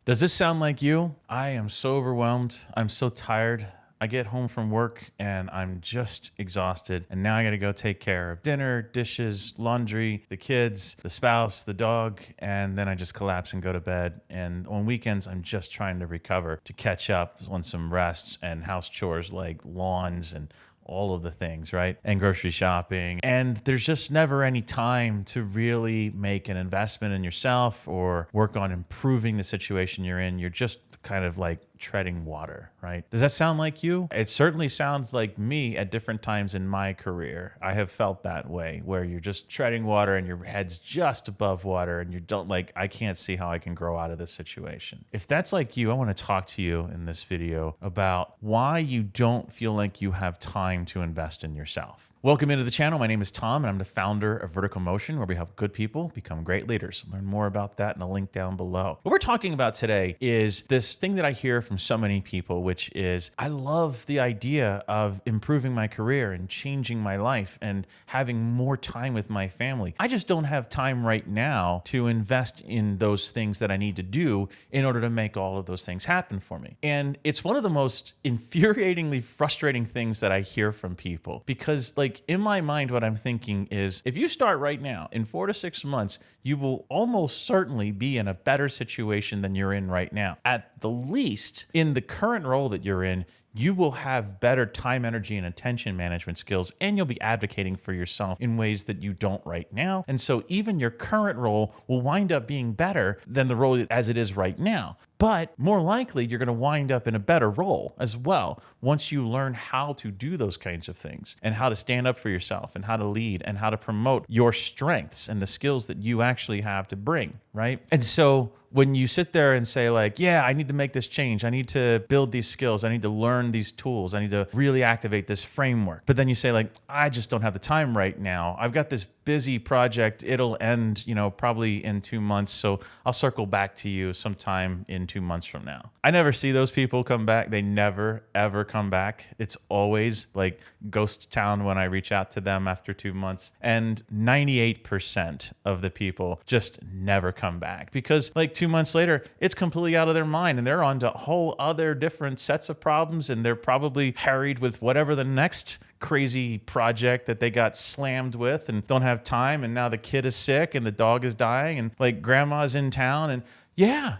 Does this sound like you? I am so overwhelmed. I'm so tired. I get home from work and I'm just exhausted. And now I got to go take care of dinner, dishes, laundry, the kids, the spouse, the dog. And then I just collapse and go to bed. And on weekends, I'm just trying to recover, to catch up on some rest and house chores like lawns and all of the things, right? And grocery shopping. And there's just never any time to really make an investment in yourself or work on improving the situation you're in. You're just kind of like treading water, right? Does that sound like you? It certainly sounds like me at different times in my career. I have felt that way, where you're just treading water and your head's just above water and you don't like, I can't see how I can grow out of this situation. If that's like you, I want to talk to you in this video about why you don't feel like you have time to invest in yourself. Welcome into the channel. My name is Tom, and I'm the founder of Vertical Motion, where we help good people become great leaders. Learn more about that in the link down below. What we're talking about today is this thing that I hear from so many people, which is, I love the idea of improving my career and changing my life and having more time with my family. I just don't have time right now to invest in those things that I need to do in order to make all of those things happen for me. And it's one of the most infuriatingly frustrating things that I hear from people, because in my mind, what I'm thinking is, if you start right now, in 4 to 6 months, you will almost certainly be in a better situation than you're in right now. At the least, in the current role that you're in, you will have better time, energy, and attention management skills, and you'll be advocating for yourself in ways that you don't right now. And so even your current role will wind up being better than the role as it is right now. But more likely, you're going to wind up in a better role as well once you learn how to do those kinds of things and how to stand up for yourself and how to lead and how to promote your strengths and the skills that you actually have to bring, right? And so when you sit there and say like, yeah, I need to make this change, I need to build these skills, I need to learn these tools, I need to really activate this framework. But then you say like, I just don't have the time right now. I've got this busy project. It'll end, probably in 2 months. So I'll circle back to you sometime in 2 months from now. I never see those people come back. They never, ever come back. It's always like ghost town when I reach out to them after 2 months. And 98% of the people just never come back, because like 2 months later, it's completely out of their mind and they're on to whole other different sets of problems. And they're probably harried with whatever the next crazy project that they got slammed with and don't have time. And now the kid is sick and the dog is dying and like grandma's in town. And yeah,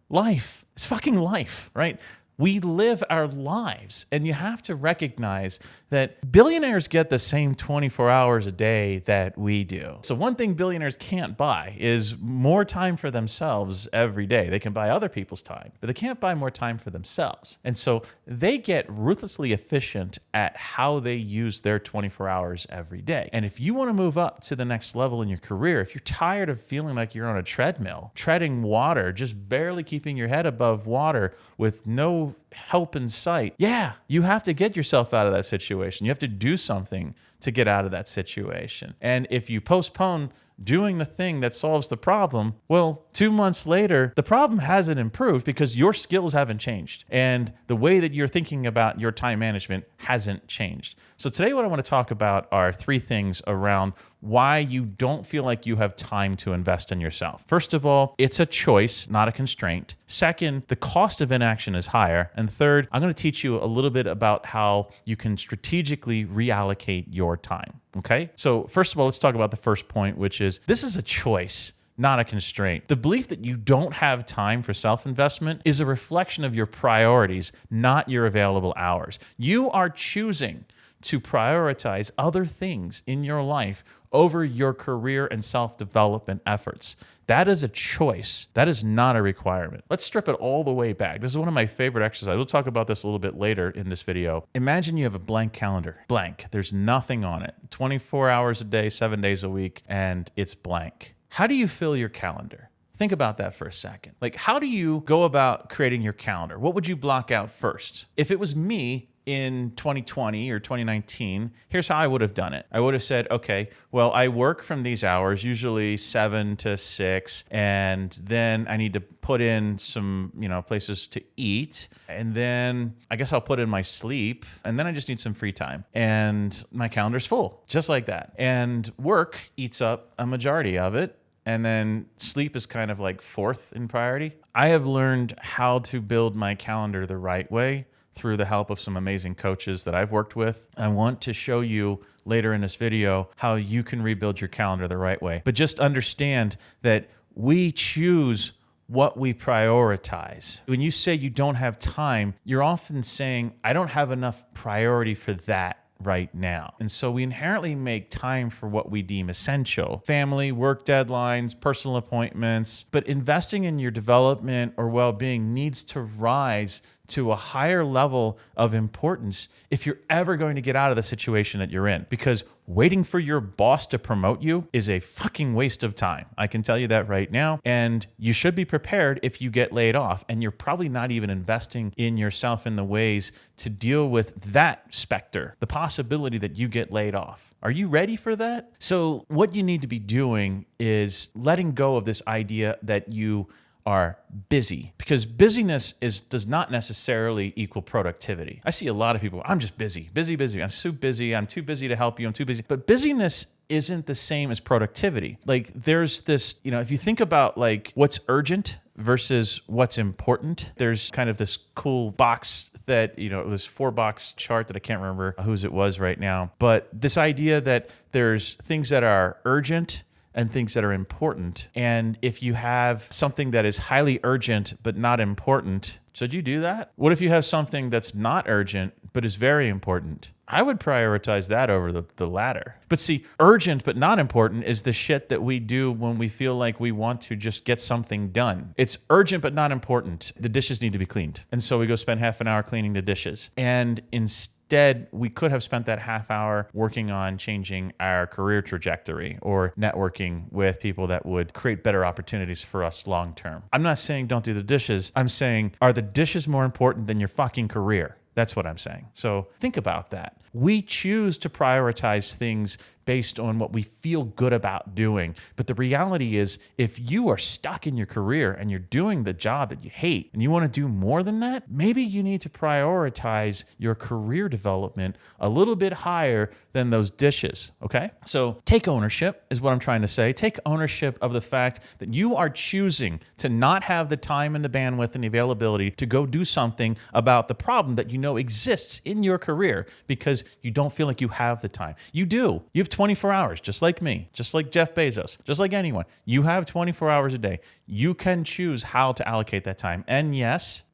life. It's fucking life, right? We live our lives, and you have to recognize that billionaires get the same 24 hours a day that we do. So one thing billionaires can't buy is more time for themselves every day. They can buy other people's time, but they can't buy more time for themselves. And so they get ruthlessly efficient at how they use their 24 hours every day. And if you want to move up to the next level in your career, if you're tired of feeling like you're on a treadmill, treading water, just barely keeping your head above water with no help in sight, yeah, you have to get yourself out of that situation. You have to do something to get out of that situation. And if you postpone doing the thing that solves the problem, well, 2 months later, the problem hasn't improved because your skills haven't changed. And the way that you're thinking about your time management hasn't changed. So today, what I want to talk about are 3 things around why you don't feel like you have time to invest in yourself. First of all, it's a choice, not a constraint. Second, the cost of inaction is higher. And third, I'm going to teach you a little bit about how you can strategically reallocate your time. Okay? So first of all, let's talk about the first point, which is this is a choice, not a constraint. The belief that you don't have time for self-investment is a reflection of your priorities, not your available hours. You are choosing to prioritize other things in your life over your career and self-development efforts. That is a choice. That is not a requirement. Let's strip it all the way back. This is one of my favorite exercises. We'll talk about this a little bit later in this video. Imagine you have a blank calendar. Blank. There's nothing on it. 24 hours a day, 7 days a week, and it's blank. How do you fill your calendar? Think about that for a second. Like, how do you go about creating your calendar? What would you block out first? If it was me, in 2020 or 2019, here's how I would have done it. I would have said, okay, well, I work from these hours, usually 7 to 6, and then I need to put in some, places to eat, and then I guess I'll put in my sleep, and then I just need some free time, and my calendar's full, just like that. And work eats up a majority of it, and then sleep is kind of like fourth in priority. I have learned how to build my calendar the right way through the help of some amazing coaches that I've worked with. I want to show you later in this video how you can rebuild your calendar the right way. But just understand that we choose what we prioritize. When you say you don't have time, you're often saying, I don't have enough priority for that right now. And so we inherently make time for what we deem essential: family, work deadlines, personal appointments. But investing in your development or well-being needs to rise to a higher level of importance if you're ever going to get out of the situation that you're in. Because waiting for your boss to promote you is a fucking waste of time. I can tell you that right now. And you should be prepared if you get laid off. And you're probably not even investing in yourself in the ways to deal with that specter, the possibility that you get laid off. Are you ready for that? So what you need to be doing is letting go of this idea that you are busy, because busyness does not necessarily equal productivity. I see a lot of people, I'm just busy. I'm so busy. I'm too busy to help you. I'm too busy. But busyness isn't the same as productivity. Like there's this, if you think about like what's urgent versus what's important, there's kind of this cool box that, this 4-box chart that I can't remember whose it was right now. But this idea that there's things that are urgent and things that are important. And if you have something that is highly urgent but not important, should you do that? What if you have something that's not urgent but is very important? I would prioritize that over the latter. But see, urgent but not important is the shit that we do when we feel like we want to just get something done. It's urgent but not important. The dishes need to be cleaned. And so we go spend half an hour cleaning the dishes. And instead, we could have spent that half hour working on changing our career trajectory or networking with people that would create better opportunities for us long term. I'm not saying don't do the dishes. I'm saying, are the dishes more important than your fucking career? That's what I'm saying. So think about that. We choose to prioritize things based on what we feel good about doing. But the reality is, if you are stuck in your career and you're doing the job that you hate and you want to do more than that, maybe you need to prioritize your career development a little bit higher than those dishes, okay? So take ownership is what I'm trying to say. Take ownership of the fact that you are choosing to not have the time and the bandwidth and the availability to go do something about the problem that you know exists in your career because you don't feel like you have the time. You do. You have 24 hours, just like me, just like Jeff Bezos, just like anyone. You have 24 hours a day. You can choose how to allocate that time. And yes,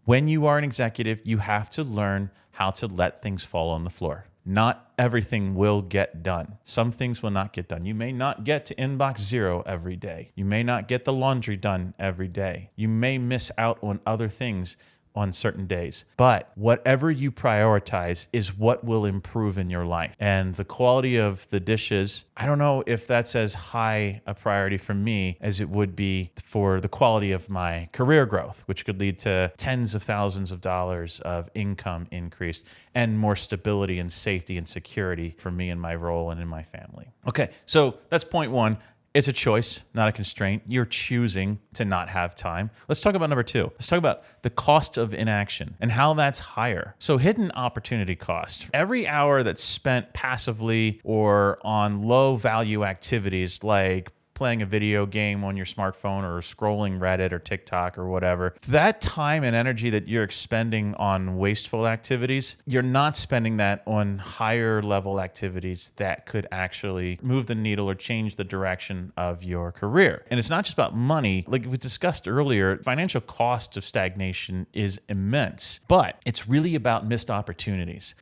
when you are an executive, you have to learn how to let things fall on the floor. Not everything will get done. Some things will not get done. You may not get to inbox 0 every day. You may not get the laundry done every day. You may miss out on other things on certain days. But whatever you prioritize is what will improve in your life. And the quality of the dishes, I don't know if that's as high a priority for me as it would be for the quality of my career growth, which could lead to tens of thousands of dollars of income increase and more stability and safety and security for me and my role and in my family. Okay, so that's point one. It's a choice, not a constraint. You're choosing to not have time. Let's talk about number two. Let's talk about the cost of inaction and how that's higher. So hidden opportunity cost. Every hour that's spent passively or on low value activities like playing a video game on your smartphone or scrolling Reddit or TikTok or whatever, that time and energy that you're expending on wasteful activities, you're not spending that on higher level activities that could actually move the needle or change the direction of your career. And it's not just about money. Like we discussed earlier, financial cost of stagnation is immense, but it's really about missed opportunities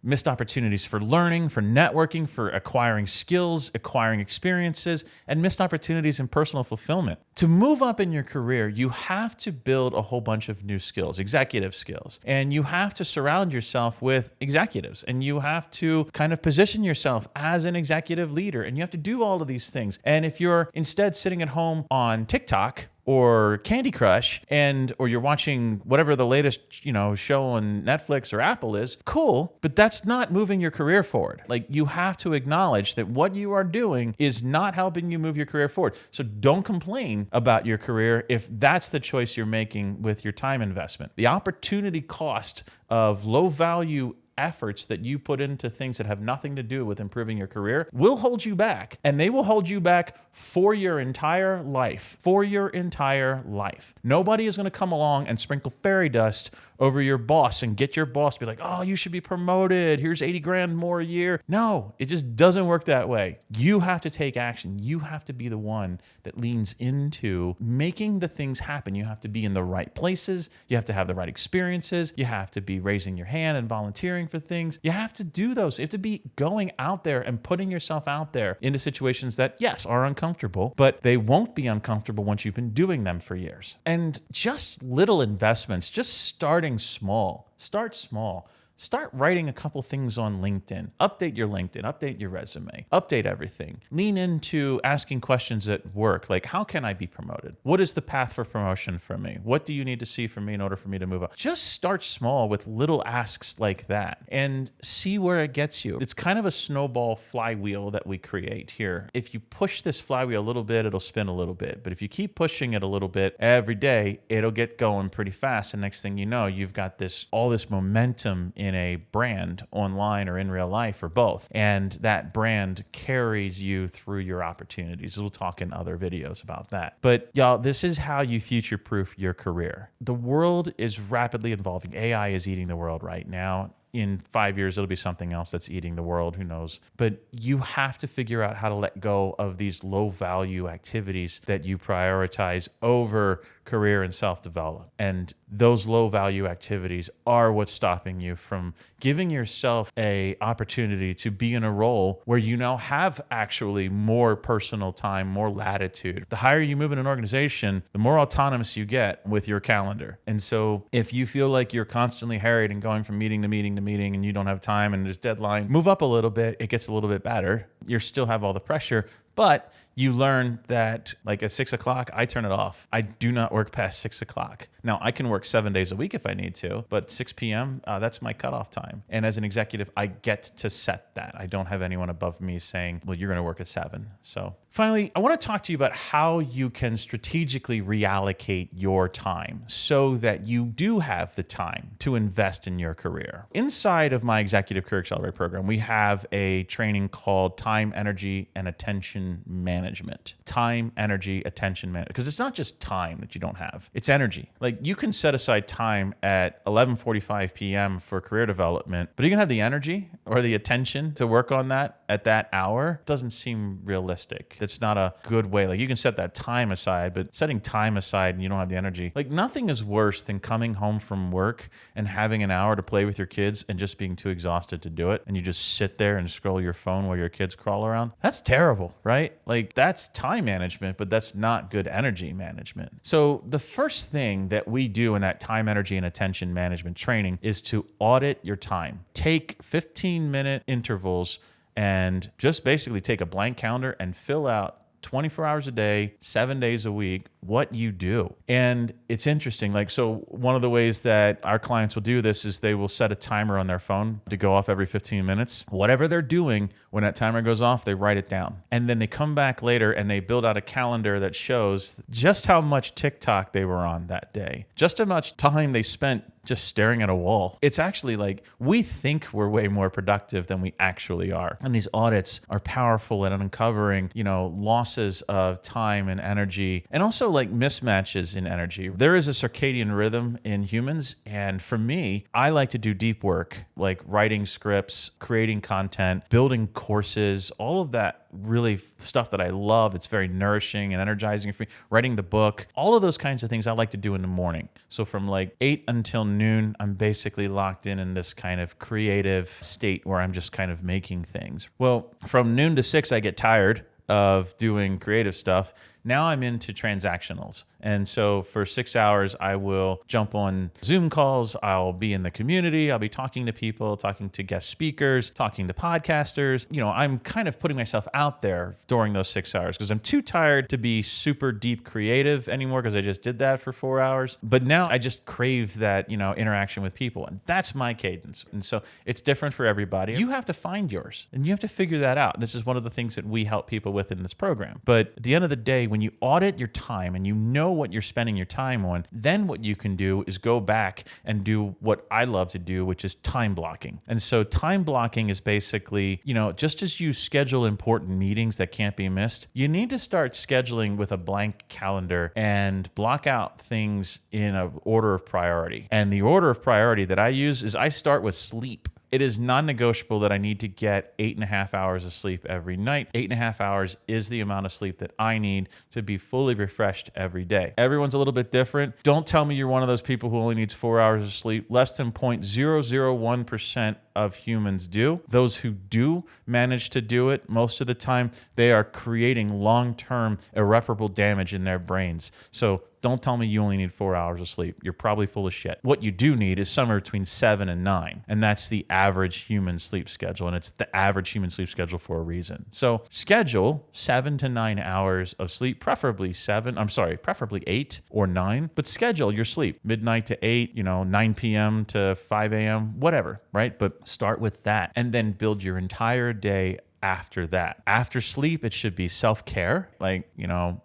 for learning, for networking, for acquiring skills, acquiring experiences, and missed opportunities in personal fulfillment. To move up in your career, you have to build a whole bunch of new skills, executive skills, and you have to surround yourself with executives, and you have to kind of position yourself as an executive leader, and you have to do all of these things. And if you're instead sitting at home on TikTok or Candy Crush or you're watching whatever the latest, show on Netflix or Apple is, cool, but that's not moving your career forward. Like you have to acknowledge that what you are doing is not helping you move your career forward. So don't complain about your career if that's the choice you're making with your time investment. The opportunity cost of low value efforts that you put into things that have nothing to do with improving your career will hold you back. And they will hold you back for your entire life. For your entire life. Nobody is going to come along and sprinkle fairy dust over your boss and get your boss to be like, oh, you should be promoted. Here's 80 grand more a year. No, it just doesn't work that way. You have to take action. You have to be the one that leans into making the things happen. You have to be in the right places. You have to have the right experiences. You have to be raising your hand and volunteering for things. You have to do those. You have to be going out there and putting yourself out there into situations that, yes, are uncomfortable, but they won't be uncomfortable once you've been doing them for years. And just little investments, just starting small. Start small. Start writing a couple things on LinkedIn. Update your LinkedIn, update your resume, update everything. Lean into asking questions at work, like how can I be promoted? What is the path for promotion for me? What do you need to see from me in order for me to move up? Just start small with little asks like that and see where it gets you. It's kind of a snowball flywheel that we create here. If you push this flywheel a little bit, it'll spin a little bit. But if you keep pushing it a little bit every day, it'll get going pretty fast. And next thing you know, you've got all this momentum in a brand online or in real life or both. And that brand carries you through your opportunities. We'll talk in other videos about that. But y'all, this is how you future-proof your career. The world is rapidly evolving. AI is eating the world right now. In 5 years, it'll be something else that's eating the world. Who knows? But you have to figure out how to let go of these low-value activities that you prioritize over career and self-development. And those low-value activities are what's stopping you from giving yourself an opportunity to be in a role where you now have actually more personal time, more latitude. The higher you move in an organization, the more autonomous you get with your calendar. And so if you feel like you're constantly harried and going from meeting to meeting to meeting and you don't have time and there's deadline, move up a little bit. It gets a little bit better. You still have all the pressure, but you learn that like at 6 o'clock, I turn it off. I do not work past 6 o'clock. Now I can work 7 days a week if I need to, but 6 p.m., that's my cutoff time. And as an executive, I get to set that. I don't have anyone above me saying, well, you're going to work at 7. So finally, I want to talk to you about how you can strategically reallocate your time so that you do have the time to invest in your career. Inside of my Executive Career Accelerator program, we have a training called Time, Energy, and Attention Management. Time, energy, attention management. Because it's not just time that you don't have. It's energy. Like you can set aside time at 11:45 p.m. for career development, but are you going to have the energy or the attention to work on that at that hour? Doesn't seem realistic. That's not a good way. Like you can set that time aside, but setting time aside and you don't have the energy. Like nothing is worse than coming home from work and having an hour to play with your kids and just being too exhausted to do it. And you just sit there and scroll your phone while your kids crawl around. That's terrible, right? Like that's time management, but that's not good energy management. So the first thing that we do in that time, energy, and attention management training is to audit your time. Take 15-minute intervals and just basically take a blank calendar and fill out 24 hours a day, 7 days a week, what you do. And it's interesting. Like, so one of the ways that our clients will do this is they will set a timer on their phone to go off every 15 minutes. Whatever they're doing, when that timer goes off, they write it down. And then they come back later and they build out a calendar that shows just how much TikTok they were on that day, just how much time they spent just staring at a wall. It's actually like we think we're way more productive than we actually are. And these audits are powerful at uncovering, losses of time and energy, and also like mismatches in energy. There is a circadian rhythm in humans. And for me, I like to do deep work, like writing scripts, creating content, building courses, all of that really stuff that I love. It's very nourishing and energizing for me. Writing the book, all of those kinds of things I like to do in the morning. So from like 8 until noon, I'm basically locked in this kind of creative state where I'm just kind of making things. Well, from noon to 6, I get tired of doing creative stuff. Now I'm into transactionals. And so for 6 hours, I will jump on Zoom calls. I'll be in the community. I'll be talking to people, talking to guest speakers, talking to podcasters. I'm kind of putting myself out there during those 6 hours because I'm too tired to be super deep creative anymore because I just did that for 4 hours. But now I just crave that, interaction with people. And that's my cadence. And so it's different for everybody. You have to find yours and you have to figure that out. This is one of the things that we help people with in this program. But at the end of the day, when when you audit your time and you know what you're spending your time on, then what you can do is go back and do what I love to do, which is time blocking. And so time blocking is basically, just as you schedule important meetings that can't be missed, you need to start scheduling with a blank calendar and block out things in an order of priority. And the order of priority that I use is I start with sleep. It is non-negotiable that I need to get 8.5 hours of sleep every night. 8.5 hours is the amount of sleep that I need to be fully refreshed every day. Everyone's a little bit different. Don't tell me you're one of those people who only needs 4 hours of sleep. Less than 0.001% of humans do. Those who do manage to do it, most of the time, they are creating long-term irreparable damage in their brains. So don't tell me you only need 4 hours of sleep. You're probably full of shit. What you do need is somewhere between 7 and 9. And that's the average human sleep schedule. And it's the average human sleep schedule for a reason. So schedule 7 to 9 hours of sleep, preferably 8 or 9. But schedule your sleep midnight to 8, 9 p.m. to 5 a.m., whatever, right? But start with that and then build your entire day after that. After sleep, it should be self-care, like,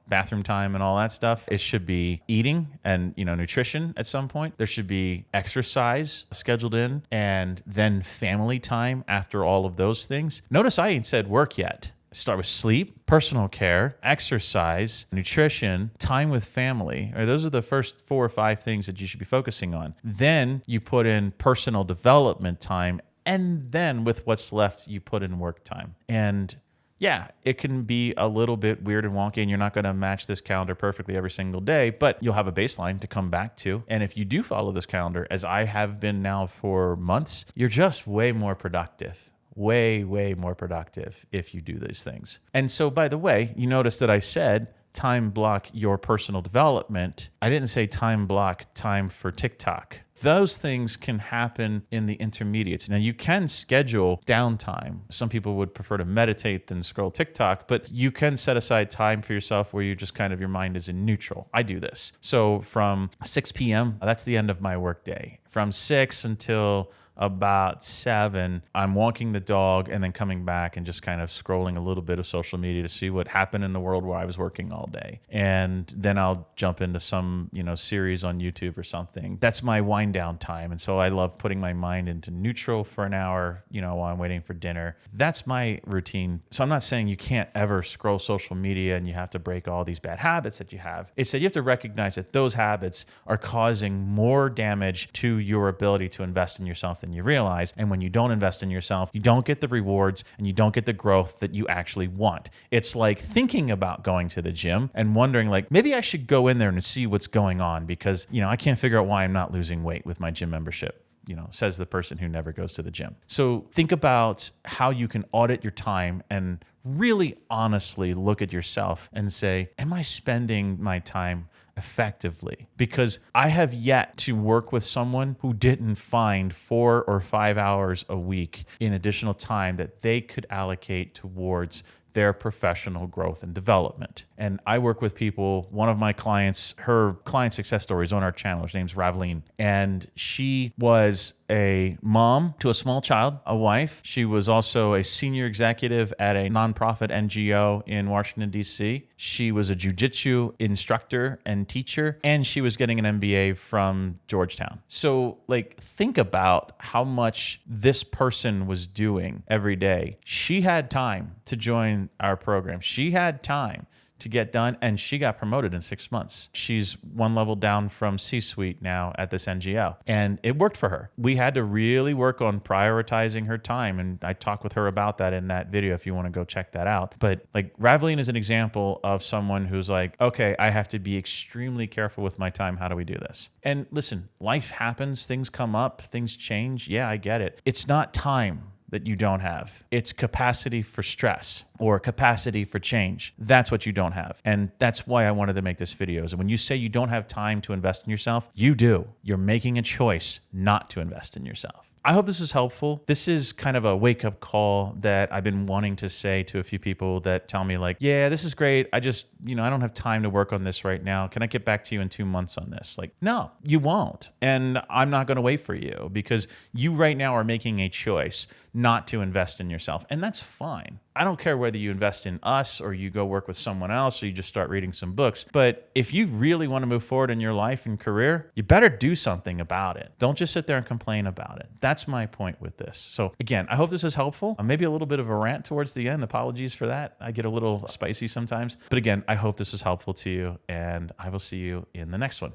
bathroom time and all that stuff. It should be eating and, nutrition at some point. There should be exercise scheduled in, and then family time after all of those things. Notice I ain't said work yet. Start with sleep, personal care, exercise, nutrition, time with family. Right? Those are the first 4 or 5 things that you should be focusing on. Then you put in personal development time, and then with what's left, you put in work time. And yeah, it can be a little bit weird and wonky, and you're not going to match this calendar perfectly every single day, but you'll have a baseline to come back to. And if you do follow this calendar, as I have been now for months, you're just way more productive. Way, way more productive if you do these things. And so, by the way, you notice that I said time block your personal development. I didn't say time block time for TikTok. Those things can happen in the intermediates. Now, you can schedule downtime. Some people would prefer to meditate than scroll TikTok, but you can set aside time for yourself where you just your mind is in neutral. I do this. So from 6 p.m., that's the end of my workday. From 6 until about 7, I'm walking the dog and then coming back and just scrolling a little bit of social media to see what happened in the world where I was working all day. And then I'll jump into some, series on YouTube or something. That's my wind down time. And so I love putting my mind into neutral for an hour, while I'm waiting for dinner. That's my routine. So I'm not saying you can't ever scroll social media and you have to break all these bad habits that you have. It's that you have to recognize that those habits are causing more damage to your ability to invest in yourself than you realize. And when you don't invest in yourself, you don't get the rewards and you don't get the growth that you actually want. It's like thinking about going to the gym and wondering maybe I should go in there and see what's going on because, I can't figure out why I'm not losing weight with my gym membership. Says the person who never goes to the gym. So think about how you can audit your time and really honestly look at yourself and say, am I spending my time effectively? Because I have yet to work with someone who didn't find 4 or 5 hours a week in additional time that they could allocate towards their professional growth and development. And I work with people, one of my clients, her client success story is on our channel. Her name's Raveline. And she was a mom to a small child, a wife. She was also a senior executive at a nonprofit NGO in Washington, D.C. She was a jiu-jitsu instructor and teacher, and she was getting an MBA from Georgetown. So think about how much this person was doing every day. She had time to join our program. She had time to get done, and she got promoted in 6 months. She's one level down from C-suite now at this NGO, and it worked for her. We had to really work on prioritizing her time, and I talk with her about that in that video if you want to go check that out. But Raveline is an example of someone who's okay, I have to be extremely careful with my time. How do we do this? And listen, life happens, things come up, things change. Yeah, I get it. It's not time that you don't have. It's capacity for stress or capacity for change. That's what you don't have. And that's why I wanted to make this video. And when you say you don't have time to invest in yourself, you do. You're making a choice not to invest in yourself. I hope this is helpful. This is kind of a wake-up call that I've been wanting to say to a few people that tell me yeah, this is great. I just, I don't have time to work on this right now. Can I get back to you in 2 months on this? No, you won't. And I'm not going to wait for you because you right now are making a choice not to invest in yourself. And that's fine. I don't care whether you invest in us or you go work with someone else or you just start reading some books. But if you really want to move forward in your life and career, you better do something about it. Don't just sit there and complain about it. That's my point with this. So again, I hope this is helpful. Maybe a little bit of a rant towards the end. Apologies for that. I get a little spicy sometimes. But again, I hope this was helpful to you, and I will see you in the next one.